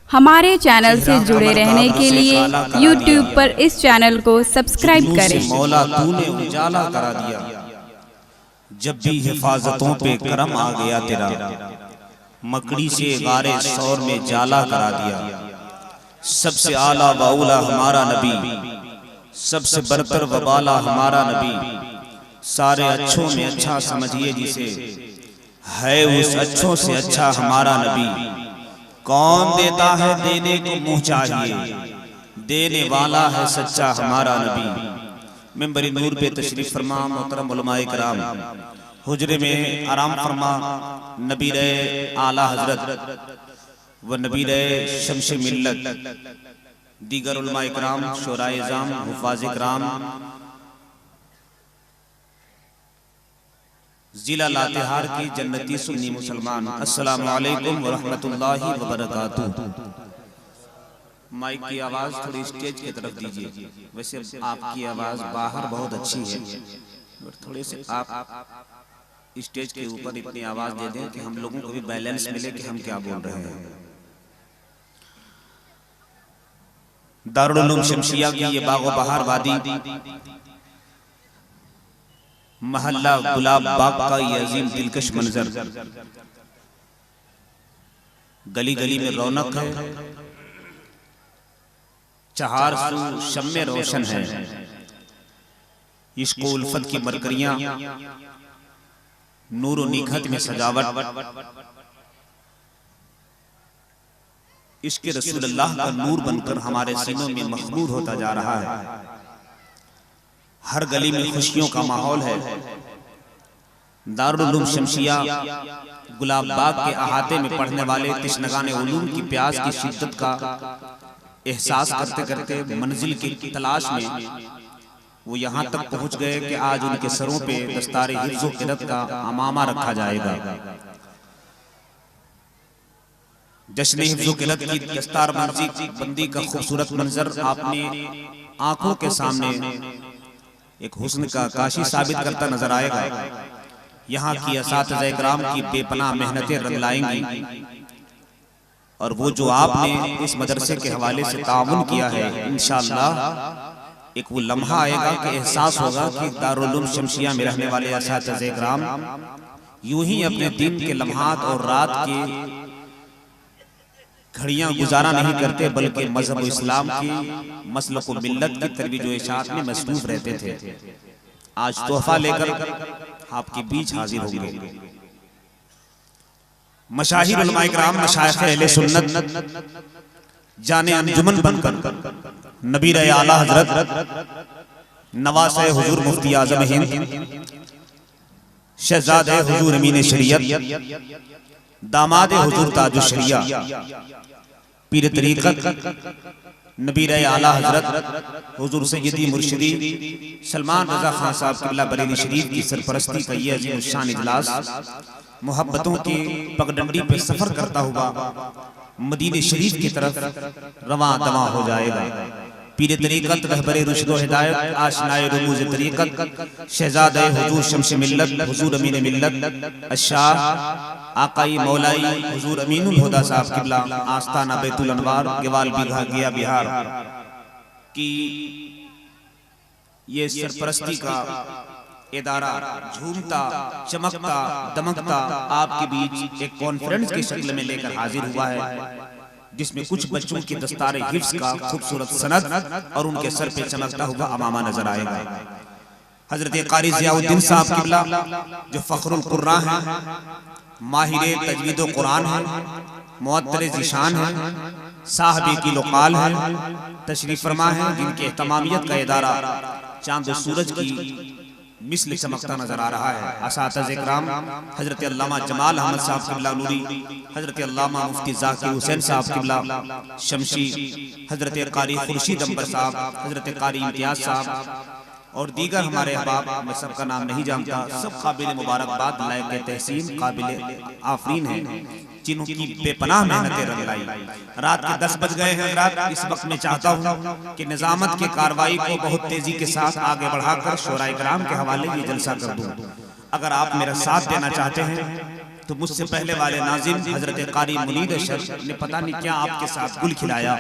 हमारे चैनल से जुड़े रहने के लिए YouTube पर इस चैनल को सब्सक्राइब करें। मौला तूने उजाला करा दिया, जब भी हिफाजतों पे करम आ गया तेरा, मकड़ी से गारे सौर में जाला करा दिया। सबसे आला बाउला हमारा नबी, सबसे बरतर वबाला हमारा नबी, सारे अच्छों में अच्छा समझिए जिसे, है उस अच्छों से अच्छा हमारा नबी। कौन देता है देने को मुँह चाहिए, देने वाला है सच्चा हमारा नबी। मिंबर नूर पे तशरीफ फरमा मोहतरम उलमाए किराम, हुजरे में आराम फरमा नबी रहे आला हजरत व नबी रहे शम्शे मिल्लत, दीगर उलमाए किराम, शोराए जाम, हुफाज़े किराम, जिला लातेहार की जन्नती सुन्नी मुसलमान, अस्सलामु अलैकुम व रहमतुल्लाहि व बरकातुहू। माइक की आवाज थोड़ी स्टेज की तरफ दीजिए। वैसे आपकी आवाज बाहर बहुत अच्छी है, थोड़े से आप स्टेज के ऊपर इतनी आवाज दे दें कि हम लोगों को भी बैलेंस मिले कि हम क्या बोल रहे हैं। दारुल उलूम शमशिया की ये बागो बहार वादी, महल्ला गुलाब बाग का ये अजीम दिलकश मंजर, गली गली में रौनक है, चहार सू शम्मे रोशन है, इश्क उल्फत की मरकरियां, नूर और निखत में सजावट, इश्क रसूलुल्लाह का नूर बनकर हमारे सीनों में मखबूर होता जा रहा है। हर गली में खुशियों का माहौल है। दारुल उलूम शमशिया गुलाब बाग के अहाते में पढ़ने वाले तिश्नगाने उलूम की प्यास की शिद्दत का एहसास करते करते मंजिल की तलाश में वो यहाँ तक पहुँच गए कि आज उनके सरों पे दस्तारे हिफ्ज़ व क़िरात का अमामा रखा जाएगा। जश्न हिफ्ज़ व क़िरात की दस्तार बंदी का खूबसूरत मंजर आपने आंखों के सामने एक हुस्न का काशी साबित करता नजर आएगा। यहाँ की असातिज़ा इकराम की बेपनाह मेहनतें रंग लाएंगी, और वो जो आपने इस मदरसे के हवाले से ताउन किया है, इंशाअल्लाह एक वो लम्हा आएगा कि एहसास होगा कि दारुल उलूम शमशिया में रहने वाले असातिज़ा इकराम यूं ही अपने दिन के लम्हात और रात के घड़ियां गुजारा नहीं करते, बल्कि मजहब इस्लाम की मसलक व मिल्लत की तरबीज व इशाअत में मसरूफ रहते थे। आज तोहफा लेकर आपके बीच हाजिर हो गए मशाहिर उलमाए किराम, मशाइख अहले सुन्नत, जाने अंजुमन बनकर नबी रहे आला हजरत नवासे हुजूर मुफ्ती आजम हिंद, शहजादे हुजूर अमीन शरीयत, दामाद हुजूर ताजुश शरिया, पीर तरीक़त नबी रहे आला हजरत हुजूर सय्यदी मुर्शिदी सलमान रज़ा खान साहब क़िबला बरेली शरीफ की सरपरस्ती का ये अजीम शान इजलास मोहब्बतों की पगडंडी पे सफर करता हुआ मदीने शरीफ की तरफ रवां दवां हो जाएगा। पीर तरीक़त रहबरे रुश्द व हिदायत, आशनाए रुमूज़ तरीक़त, शहज़ादे हुजूर शम्शे मिल्लत, हुजूर अमीन मिल्लत, अशाह आकाई मौलाई हुजूर अमीनुल हुदा साहब क़िबला, आस्ताना बैतुल अनवार, गेवाल बीघा गया बिहार की ये सरपरस्ती का इदारा झूमता चमकता दमकता आपके बीच एक कॉन्फ्रेंस की शक्ल में लेकर हाजिर हुआ है, जिसमें कुछ बच्चों की दस्तारे हिफ्ज़ का खूबसूरत सनद और उनके सर पे चमकता हुआ अमामा नजर आएगा। हजरत क़ारी ज़ियाउद्दीन साहब क़िबला जो फ़ख्रुल क़ुर्रा हैं, माहिर तजवीद व कुरान है, मुअत्तरे ज़िशान है, साहबी की लोकाल है, तशरीफ फरमा है, जिनके एहतमामियत का इदारा चांद सूरज की मिस्ल चमकता नजर आ रहा है। असातिज़ा इकराम हजरत अल्लामा जमाल अहमद साहब क़िबला नूरी, हजरत अल्लामा मुफ्ती ज़ाकिर हुसैन साहब क़िबला शमशी, हजरत क़ारी खुर्शीद अंबर साहब, हजरत क़ारी इम्तियाज़ साहब और दीगर हमारे अहबाब, मैं सबका नाम नहीं जानता, सब काबिल मुबारकबाद, लायक तहसीन, काबिल आफरीन हैं, जिन्होंने बेपनाह मेहनतें रंग लाई। रात के 10 बज गए हैं हज़रात। इस वक्त मैं चाहता हूँ कि निज़ामत की कार्रवाई को बहुत तेजी के साथ आगे बढ़ाकर शोराए किराम के हवाले ये जलसा कर दूँ। अगर आप मेरा साथ देना चाहते हैं तो मुझसे पहले वाले नाज़िम हजरत कारी मुनीद अशर ने पता नहीं क्या आपके साथ गुल खिलाया,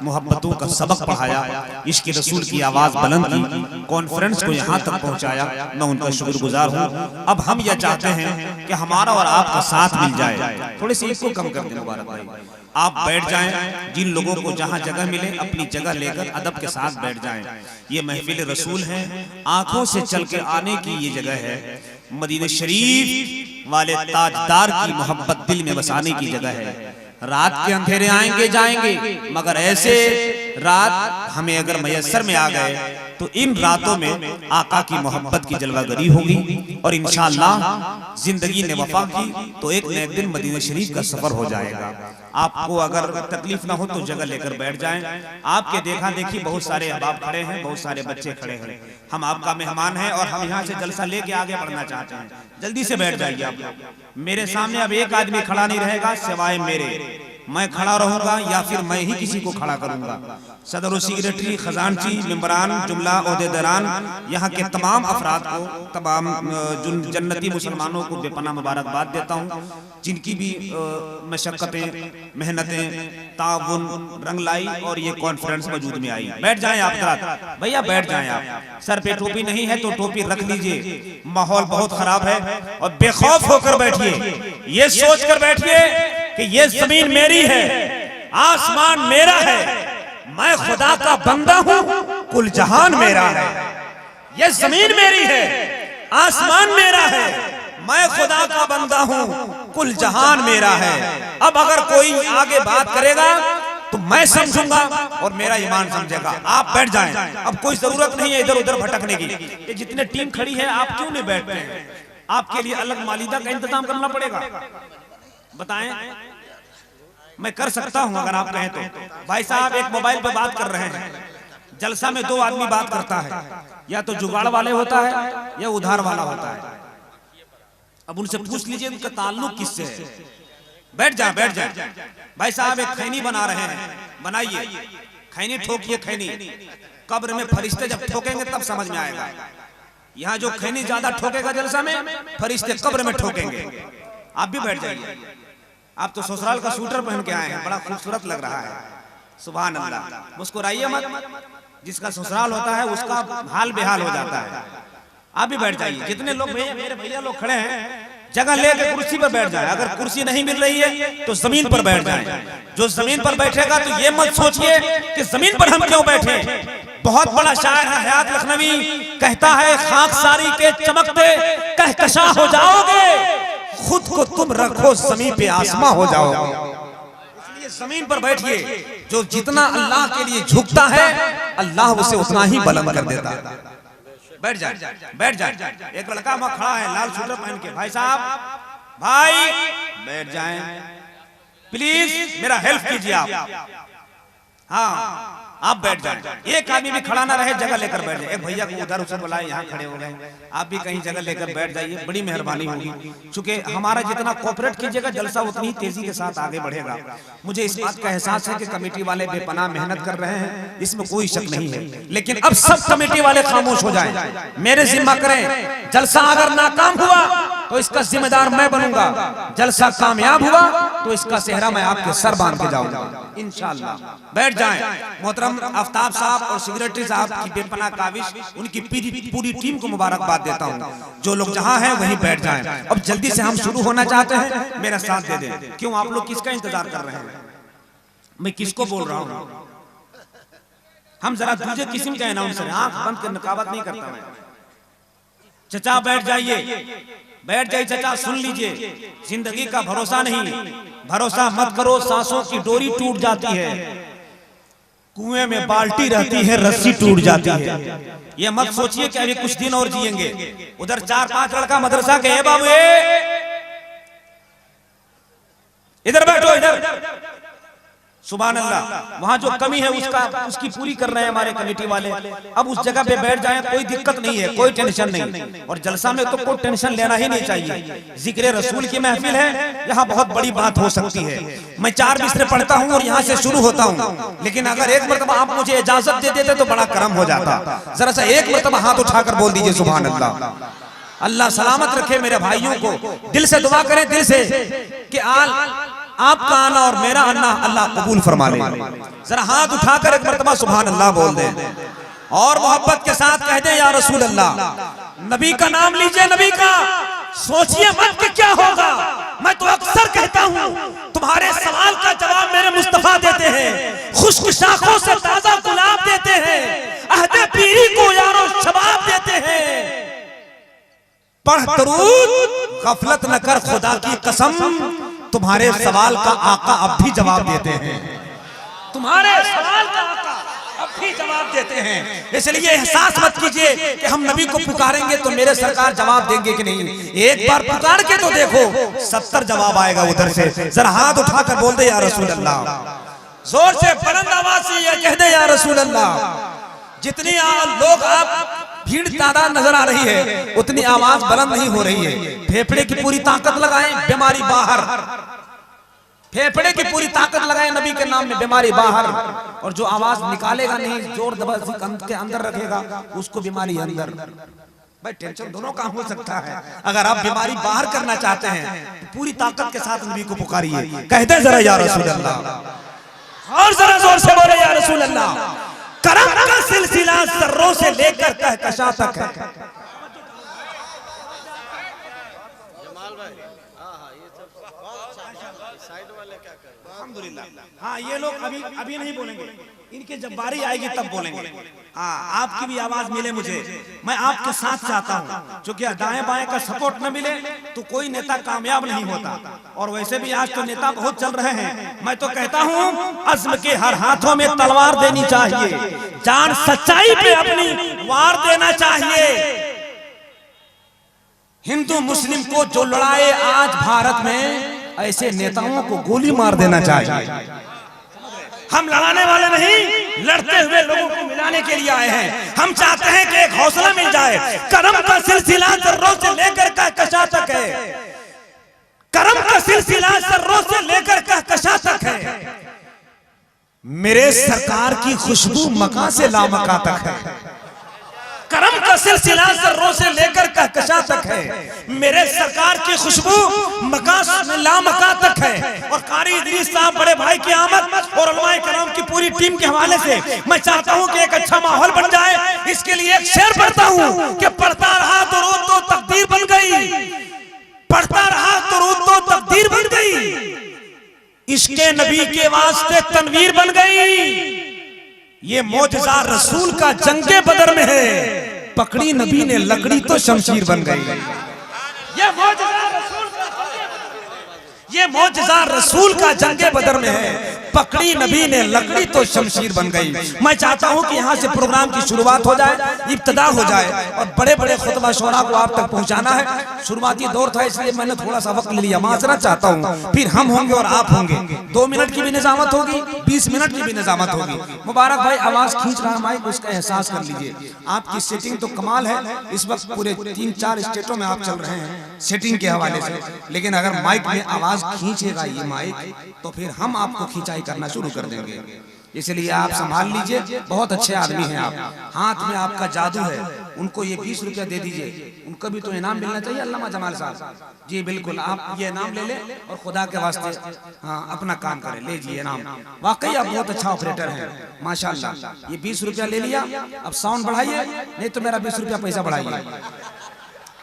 मोहब्बतों का सबक पढ़ाया, इश्क रसूल की आवाज बुलंद की, कॉन्फ्रेंस को यहाँ तक पहुँचाया। मैं उनका शुक्रगुजार हूँ। अब हम यह चाहते हैं कि हमारा और आपका साथ मिल जाए। थोड़ी सी इसको कम कर दें मुबारक भाई, आप बैठ जाएं। जिन लोगों को जहां जगह मिले अपनी जगह लेकर अदब के साथ बैठ जाएं। ये महफिल रसूल है, आंखों से चल के आने की ये जगह है। मदीना शरीफ वाले ताजदार की मोहब्बत दिल में बसाने की जगह है। रात के अंधेरे आएंगे जाएंगे, मगर ऐसे रात हमें अगर मयस्सर में आ गए तो इन रातों में आका की मोहब्बत की जलवागरी होगी और इंशाअल्लाह जिंदगी ने वफा की तो एक न एक दिन मदीना शरीफ का सफर हो जाएगा। आपको अगर तकलीफ ना हो तो जगह लेकर बैठ जाएं। आपके देखा देखी बहुत सारे अहबाब खड़े हैं, बहुत सारे बच्चे खड़े हैं। हम आपका मेहमान हैं और हम यहाँ से जलसा लेके आगे बढ़ना चाहते हैं। जल्दी से बैठ जाइए आप। मेरे सामने अब एक आदमी खड़ा नहीं रहेगा सिवाय मेरे। मैं खड़ा रहूंगा या फिर मैं ही किसी को खड़ा करूंगा। सदर और सेक्रेटरी, खजानची, मेंबरान, जुमला ओहदेदारान, यहाँ के तमाम अफराद को, तमाम जन्नती मुसलमानों को बेपनाह मुबारकबाद देता हूँ, जिनकी भी मशक्कतें, मेहनतें, ताउन रंग लाई और ये कॉन्फ्रेंस वजूद में आई। बैठ जाएं आप भैया, बैठ जाएं आप। सर पे टोपी नहीं है तो टोपी रख लीजिए। माहौल बहुत खराब है और बेखौफ होकर बैठिए, ये सोच कर बैठिए कि ये जमीन मेरी है, आसमान मेरा है, मैं खुदा का बंदा हूं, कुल जहान मेरा है। ये जमीन मेरी है, आसमान मेरा है, मैं खुदा का बंदा हूं, कुल जहान मेरा है। अब अगर कोई आगे बात करेगा तो मैं समझूंगा और मेरा ईमान समझेगा। आप बैठ जाएं, अब कोई जरूरत नहीं है इधर उधर भटकने की। ये जितने टीम खड़ी है आप क्यों नहीं बैठते हैं? आपके लिए अलग मालिदा का इंतजाम करना पड़ेगा। बताएं, मैं कर सकता हूं अगर आप कहें तो। भाई साहब एक मोबाइल पे बात कर रहे हैं, जलसा में दो आदमी बात करता है, या तो जुगाड़ वाले होता है या उधार वाला होता है। अब उनसे पूछ लीजिए उनका ताल्लुक किससे है। बैठ जाए। भाई साहब एक खैनी बना रहे हैं, बनाइए खैनी, ठोकिए खैनी। कब्र में फरिश्ते जब ठोकेंगे तब समझ में आएगा। यहाँ जो खैनी ज्यादा ठोकेगा जलसा में, फरिश्ते कब्र में ठोकेंगे। आप भी बैठ जाइए। आप तो ससुराल का सूटर पहन के आए हैं, बड़ा खूबसूरत लग रहा है। सुभान अल्लाह। मुस्कुराइए मत, जिसका ससुराल होता है उसका हाल बेहाल हो जाता है। आप भी बैठ जाइए। जितने लोग मेरे भैया लोग खड़े हैं, जगह लेकर कुर्सी पर बैठ जाए। अगर कुर्सी नहीं मिल रही है तो जमीन पर बैठ जाए। जो जमीन पर बैठेगा तो ये मत सोचिए कि जमीन पर हम क्यों बैठे। बहुत बड़ा शायर है हयात लखनवी, कहता है खाकसारी के चमकते कहकशा हो जाओगे, खुद को तुम रखो जमीन पे आसमां हो जाओगे। इसलिए जमीन पर बैठिए। जो जितना अल्लाह के लिए झुकता है अल्लाह उसे उतना ही बुलंद कर देता है। बैठ जाए। एक लड़का वहां खड़ा है लाल स्वेटर पहन के। भाई साहब, भाई बैठ जाएं प्लीज, मेरा हेल्प कीजिए आप। हाँ, आप बैठ जाएं। एक आदमी भी खड़ा ना रहे, जगह लेकर बैठ जाए। एक भैया को उधर उधर बुलाए, यहाँ खड़े हो गए। आप भी कहीं जगह लेकर बैठ जाइए, बड़ी मेहरबानी होगी। चूंकि हमारा जितना कोऑपरेट कीजिएगा जलसा उतनी ही तेजी के साथ आगे बढ़ेगा। मुझे इस बात का एहसास है कि कमेटी वाले बेपनाह मेहनत कर रहे हैं, इसमें कोई शक नहीं है। लेकिन अब सब कमेटी वाले खामोश हो जाएं, मेरे जिम्मा करें। जलसा अगर नाकाम हुआ तो इसका जिम्मेदार मैं बनूंगा, जलसा कामयाब हुआ तो इसका सेहरा मैं आपके सर बांध के जाऊंगा इंशाअल्लाह। बैठ जाएं। मोहतरम आफ्ताब साहब और सेक्रेटरी साहब की बेपनाह काविश, उनकी पूरी टीम को मुबारकबाद देता हूं। जो लोग जहां हैं वहीं बैठ जाएं। अब जल्दी से हम शुरू होना चाहते हैं, मेरा साथ दे दें। क्यों आप लोग किसका इंतजार कर रहे हैं? मैं किसको बोल रहा हूं? हम जरा दूसरे किस्म का अनाउंसर, आंख बंद कर नकाबत नहीं करता मैं। चचा बैठ जाइए चचा, सुन लीजिए। जिंदगी का भरोसा नहीं, भरोसा मत करो, सांसों की डोरी टूट जाती है, कुएं में बाल्टी रहती है, रस्सी टूट जाती है। ये मत सोचिए कि अभी कुछ दिन और जिएंगे। उधर 4-5 लड़का मदरसा के, बाबू इधर बैठो, इधर। सुभान अल्लाह। वहां जो कमी है उसकी पूरी कर रहे हैं हमारे कमेटी वाले। अब उस जगह पे बैठ जाएं, कोई दिक्कत नहीं है, कोई टेंशन नहीं। और जलसा में तो कोई टेंशन लेना ही नहीं चाहिए। जिक्र रसूल की महफिल है, यहाँ बहुत बड़ी बात हो सकती है। मैं 4 बिस्तरे पढ़ता हूँ और यहाँ से शुरू होता हूँ, लेकिन अगर एक मरतबा आप मुझे इजाजत दे देते तो बड़ा करम हो जाता। जरा सा एक मरतबा हाथ उठाकर बोल दीजिए सुभान अल्लाह। अल्लाह सलामत रखे मेरे भाइयों को। दिल से दुआ करें, दिल से कि आपका आना और मेरा आना अल्लाह कबूल फरमा ले। जरा हाथ उठाकर एक मर्तबा सुभान अल्लाह बोल दे और मोहब्बत के साथ कह दे या रसूल अल्लाह। नबी का नाम लीजिए, नबी का सोचिए मत कि क्या होगा। मैं तो अक्सर कहता हूँ तुम्हारे सवाल का जवाब मेरे मुस्तफा देते हैं, खुश्क शाखों से ताजा गुलाब देते हैं, अहदे पीरी को यारो शबाब देते हैं। पढ़ दरूद गफलत न कर खुदा की कसम, तुम्हारे सवाल का आका अब भी जवाब देते हैं। तुम्हारे सवाल का आका अब भी जवाब देते हैं। इसलिए एहसास मत कीजिए कि हम नबी को पुकारेंगे तो मेरे सरकार जवाब देंगे कि नहीं। एक बार पुकार के तो देखो, 70 जवाब आएगा उधर से। जरा हाथ उठाकर बोल दे या रसूल अल्लाह। जोर से बुलंद आवाज से ये कह दे या रसूल अल्लाह। जितनी लोग आप भीड़ तादाद नजर आ रही है उतनी आवाज बुलंद नहीं हो रही है। फेफड़े की पूरी ताकत लगाएं, बीमारी बाहर। फेफड़े की पूरी ताकत लगाएं नबी के नाम में, बीमारी बाहर। और जो आवाज निकालेगा नहीं, जोर जबरदस्ती के अंदर रखेगा, उसको बीमारी अंदर। भाई टेंशन दोनों काम हो सकता है। अगर आप बीमारी बाहर करना चाहते हैं तो पूरी ताकत के साथ नबी को पुकारिए। कहते जरा या रसूल अल्लाह, और जरा जोर से बोले या रसूल अल्लाह। करम का सिलसिला सर्रों से लेकर कहकशां तक है। हाँ, ये लोग अभी नहीं बोलेंगे, इनकी जब बारी आएगी तब बोलेंगे। हाँ, आपकी भी आवाज मिले मुझे, मैं आपके साथ चाहता हूँ। क्योंकि दाएं बाएं का सपोर्ट न मिले तो कोई नेता कामयाब नहीं होता। और वैसे भी आज तो नेता बहुत चल रहे हैं। मैं तो कहता हूँ अज़्म के हर हाथों में तलवार देनी चाहिए, जान सच्चाई पे अपनी वार देना चाहिए। हिंदू मुस्लिम को जो लड़ाए आज भारत में, ऐसे नेताओं को गोली मार देना चाहिए। हम लड़ाने वाले नहीं, लड़ते हुए लोगों को मिलाने के लिए आए हैं। हम चाहते हैं कि एक हौसला मिल जाए। करम का सिलसिला सर्रों से लेकर कहकशां तक है। करम का सिलसिला सर्रों से लेकर कहकशां तक है। मेरे सरकार की खुशबू मका से लामका तक है। करम का सिलसिला सर्रों से लेकर कहकशां तक है। मेरे सरकार की खुशबू मका से लामका तक है। और कारी इदरीस साहब बड़े भाई की आमद और उलमाए कराम की पूरी टीम के हवाले से मैं चाहता हूं कि एक अच्छा माहौल बन जाए। इसके लिए एक शेर पढ़ता हूं कि पढ़ता रहा दुरूद तो तकदीर बन गई, पढ़ता रहा दुरूद तो तकदीर बन गई, इश्के नबी के वास्ते तनवीर बन गई। ये मौजज़ा रसूल का जंगे बदर में है, पकड़ी नबी ने लकड़ी तो शमशीर बन गई। ये मौजज़ा रसूल का जंगे बदर में है, पकड़ी नबी ने लकड़ी तो शमशीर बन गई। मैं चाहता हूं कि यहाँ से प्रोग्राम की शुरुआत हो जाए, इब्तिदा हो जाए और बड़े बड़े खुतबा शोरा को आप तक पहुंचाना है। शुरुआती दौर था इसलिए मैंने थोड़ा सा वक्त ले लिया, माजरा चाहता हूँ। फिर हम होंगे और आप होंगे। 2 मिनट की भी निजामत होगी, 20 मिनट की भी निजामत होगी। मुबारक भाई आवाज खींच रहा माइक, उसका एहसास कर लीजिए। आपकी सेटिंग तो कमाल है, इस वक्त पूरे 3-4 स्टेटों में आप चल रहे हैं सेटिंग के हवाले से। लेकिन अगर माइक में आवाज खींचेगा ये माइक तो फिर हम आपको खिंचाई करना शुरू कर देंगे। इसलिए आप संभाल लीजिए, बहुत अच्छे आदमी हैं आप, हाथ में आपका जादू है। उनको ये 20 रुपया दे दीजिए, उनको भी तो इनाम मिलना चाहिए। अल्लामा जमाल साहब जी बिल्कुल, आप ये इनाम ले लें और खुदा के वास्ते हाँ अपना काम करें। ले जी इनाम, वाकई आप बहुत अच्छा ऑपरेटर हैं माशाल्लाह। ये 20 रुपया ले लिया, अब साउंड बढ़ाइए, नहीं तो मेरा 20 रुपया पैसा बढ़ाइए।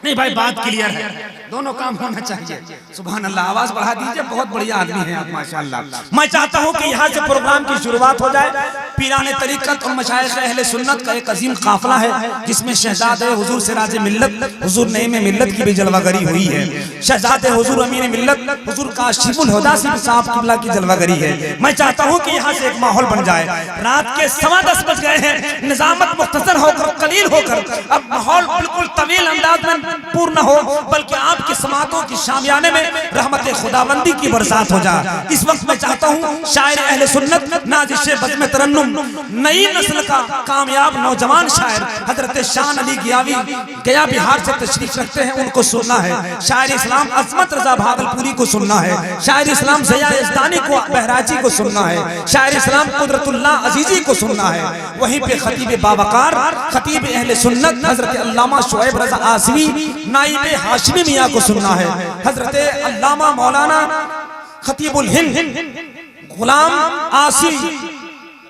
नहीं भाई बात क्लियर है, दोनों काम होना चाहिए। सुभान अल्लाह, आवाज बढ़ा दीजिए, बहुत बढ़िया आदमी हैं आप माशाअल्लाह। मैं चाहता हूं कि यहाँ से प्रोग्राम की शुरुआत हो जाए। पीराने तरीकत और मशाइख अहले सुन्नत का एक अजीम काफिला है जिसमें शहजादे हुजूर सिराज मिल्लत हुजूर नईम मिल्लत की भी जलवागरी हुई है। शहजादे हुजूर अमीन मिल्लत हुजूर काशिफुल हुदा साहब किबला की जलवागरी है। मैं चाहता हूं कि यहाँ से एक माहौल बन जाए। रात के 10:15 बज गए हैं, निजामत मुख्तसर होकर कलील होकर अब माहौल बिल्कुल तवील अंदाज में पूर्ण हो, बल्कि आपकी समातों की शामियाने में रहमत खुदाबंदी की बरसात हो जाए। इस वक्त मैं चाहता हूँ शायर अहले सुन्नत नाज़िश बज़्म तरन्नुम नई नस्ल का कामयाब नौजवान शायर हजरत शान अली गियावी गया बिहार से तशरीफ रखते हैं, उनको सुनना है। शायर इस्लाम अजमत रजा भागलपुरी को सुनना है। शायर इस्लाम ज़िया यज़दानी को बहराची को सुनना है। शायर इस्लाम कुदरतुल्लाह अजीजी को सुनना है। वहीं पे खतीब बावकार खतीब अहले सुन्नत हजरत अल्लामा शुएब रजा आसवी नाइब हाशमी मियाँ को सुनना है। हजरत अल्लामा मौलाना खतीबुल हिंद गुलाम आसी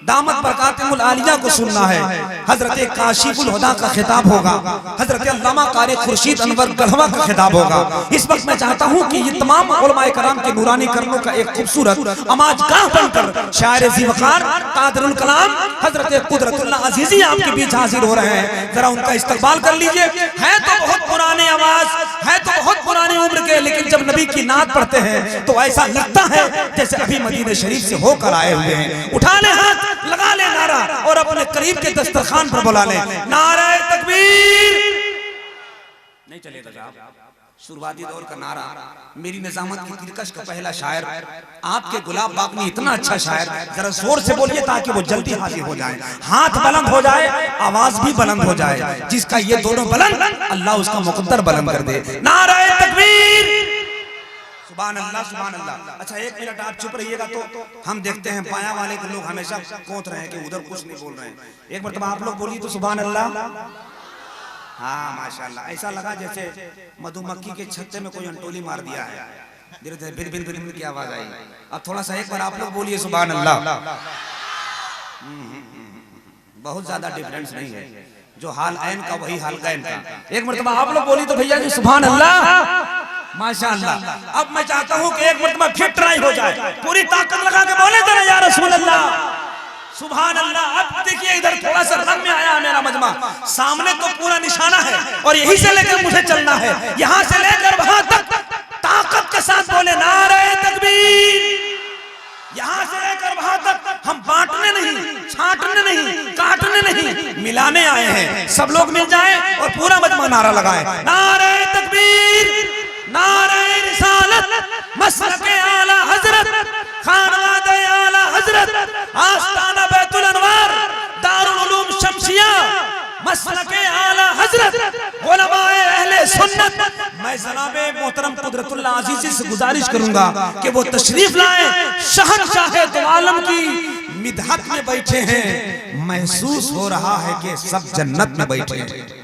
दामत बरकातुल आलिया को सुनना है। हजरत काशिफुल हुदा का खिताब होगा। हजरत अल्लामा कारी खुर्शीद अनवर गढ़वा का खिताब होगा। इस वक्त मैं चाहता हूँ कि ये तमाम उलमाए कराम के नूरानी कर्मों का एक खूबसूरत अमाजगाह बनकर शायर ज़ीवकार कादरुल कलाम हजरत कुदरतुल्लाह अजीजी आपके बीच हाजिर हो रहे हैं। जरा उनका इस्तकबाल कर लीजिए। है तो बहुत पुराने आवाज, है तो बहुत पुरानी उम्र के, लेकिन जब नबी की नात पढ़ते हैं तो ऐसा लगता है जैसे अभी मदीने शरीफ से होकर आए हुए हैं। उठा ले हाथ, लगा ले नारा और अपने करीब के दस्तरखान पर बुला ले नारा तकबीर। नहीं चलेगा साहब, शुरुआती दौर का नारा। मेरी निजामत की दिलकश का पहला शायर आपके गुलाब बाग में इतना अच्छा शायर, जरा जोर से बोलिए ताकि वो जल्दी हाजिर हो जाए, हाथ बुलंद हो जाए, आवाज भी बुलंद हो जाए। जिसका ये दोनों बुलंद, अल्लाह उसका मुकद्दर बुलंद कर दे। नारा तकबीर, सुभान अल्लाह, सुभान अल्लाह। अच्छा एक मिनट आप चुप रहिएगा तो हम देखते हैं पाया वाले के लोग हमेशा कोत रहे हैं कि उधर कुछ नहीं बोल रहे हैं। एक मरतबा आप लोग बोलिए तो सुभान अल्लाह। हाँ माशाल्लाह, ऐसा लगा जैसे मधुमक्खी के छत्ते में कोई अंटोली मार दिया है। धीरे धीरे बिन बिन बिन की आवाज आई। अब थोड़ा सा एक बार आप लोग बोलिए सुभान अल्लाह। बहुत ज्यादा डिफरेंस नहीं है, जो हाल ऐन का वही हाल कैन का। एक मरतबा आप लोग बोलिए तो भैया जी सुभान अल्लाह, माशाअल्लाह। अब मैं चाहता हूँ कि एक मरतबा फिर ट्राई हो जाए, पूरी ताकत लगा के बोले जरा या रसूल अल्लाह, सुभान अल्लाह। अब देखिए इधर थोड़ा सा रंग में आया मेरा मजमा, सामने तो पूरा निशाना है और यहीं से लेकर मुझे चलना है, यहाँ से लेकर वहां तक ताकत के साथ बोले नारे तकबीर। यहाँ से लेकर वहां तक हम बांटने नहीं, छांटने नहीं, काटने नहीं, मिलाने आए हैं। सब लोग मिल जाएं और पूरा मजमा नारा लगाए नारे तकबीर, नारे रिसालत, मसलके आला हजरत, खानवादे आला हजरत, आस्ताना बैतुल अनवार, दारुल उलूम शमसिया, मसलके आला हजरत, उलमाए अहले सुन्नत। मैं जनाबे मोहतरम कुदरतुल्लाह अजीजी से गुजारिश करूंगा कि वो तशरीफ लाएं। शहंशाह दो आलम की मिदहत में बैठे हैं, महसूस हो रहा है कि सब जन्नत में बैठे हैं।